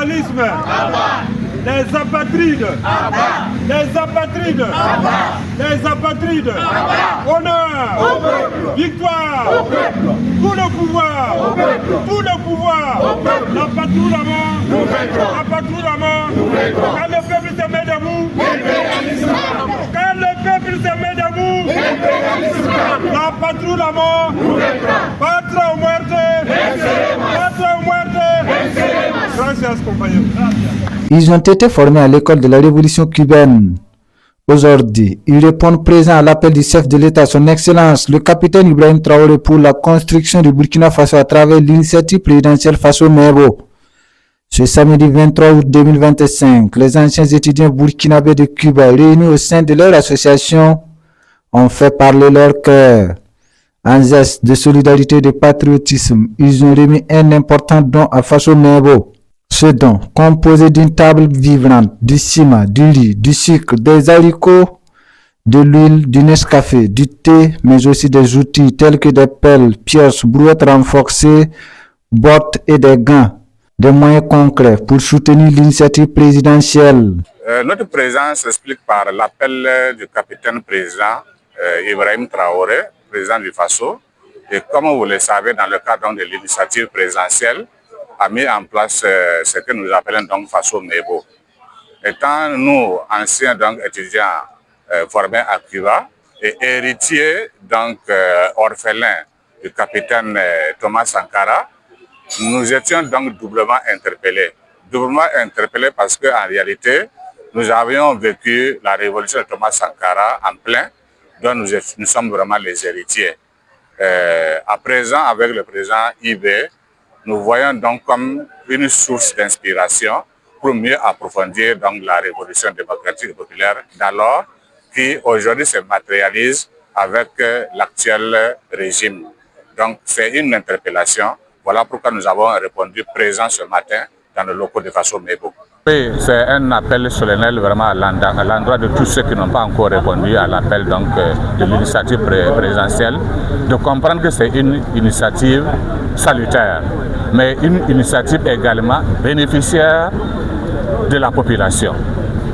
l'impérialisme. Les apatrides. Les apatrides. Les apatrides. Honneur. Victoire. Tout le pouvoir. Tout le pouvoir. La patrouille à mort. La patrouille à mort. Quand le peuple se met debout. Quand le peuple se met debout. La patrouille à mort. Patria o muerte. Patria o muerte. Gracias, compañeros. Ils ont été formés à l'école de la révolution cubaine. Aujourd'hui, ils répondent présents à l'appel du chef de l'État, son Excellence, le capitaine Ibrahim Traoré, pour la construction du Burkina Faso à travers l'initiative présidentielle Faso Mebo. Ce samedi 23 août 2025, les anciens étudiants burkinabés de Cuba, réunis au sein de leur association, ont fait parler leur cœur. En geste de solidarité et de patriotisme, ils ont remis un important don à Faso Mebo. Ce don, composé d'une table vivante, du ciment, du riz, du sucre, des haricots, de l'huile, du Nescafé, du thé, mais aussi des outils tels que des pelles, pioches, brouettes renforcées, bottes et des gants, des moyens concrets pour soutenir l'initiative présidentielle. Notre présence s'explique par l'appel du capitaine président Ibrahim Traoré, président du Faso, et comme vous le savez, dans le cadre de l'initiative présidentielle, a mis en place ce que nous appelons donc Faso Mebo. Étant nous, anciens donc, étudiants formés à Cuba et héritiers donc orphelins du capitaine Thomas Sankara, nous étions donc doublement interpellés. Doublement interpellés parce qu'en réalité, nous avions vécu la révolution de Thomas Sankara en plein, dont nous sommes vraiment les héritiers. À présent, avec le président IB, nous voyons donc comme une source d'inspiration pour mieux approfondir donc la révolution démocratique et populaire d'alors qui aujourd'hui se matérialise avec l'actuel régime. Donc c'est une interpellation. Voilà pourquoi nous avons répondu présent ce matin dans le locaux de Faso Mebo. Oui, c'est un appel solennel vraiment à l'endroit de tous ceux qui n'ont pas encore répondu à l'appel de l'initiative présidentielle, de comprendre que c'est une initiative salutaire, mais une initiative également bénéficiaire de la population.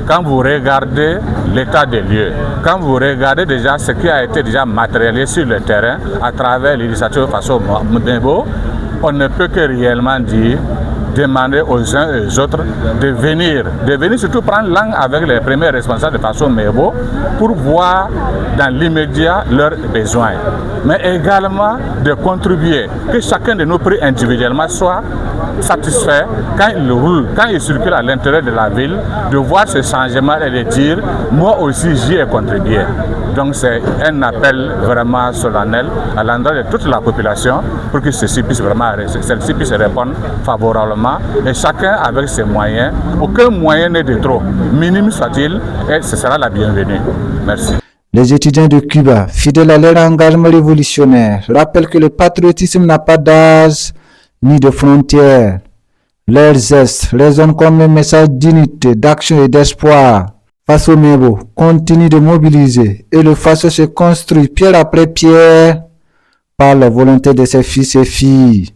Quand vous regardez l'état des lieux, quand vous regardez déjà ce qui a été déjà matérialisé sur le terrain à travers l'initiative Faso Mebo, on ne peut que réellement dire demander aux uns et aux autres de venir surtout prendre langue avec les premiers responsables de Faso Mebo pour voir dans l'immédiat leurs besoins, mais également de contribuer, que chacun de nos prix individuellement soit satisfait quand il roule, quand il circule à l'intérieur de la ville, de voir ce changement et de dire moi aussi j'y ai contribué. Donc c'est un appel vraiment solennel à l'endroit de toute la population pour que celle-ci puisse répondre favorablement et chacun avec ses moyens. Aucun moyen n'est de trop, minime soit-il, et ce sera la bienvenue. Merci. Les étudiants de Cuba, fidèles à leur engagement révolutionnaire, rappellent que le patriotisme n'a pas d'âge ni de frontières. Leurs gestes résonnent comme un message d'unité, d'action et d'espoir. Faso Mebo continue de mobiliser et le Faso se construit pierre après pierre par la volonté de ses fils et filles.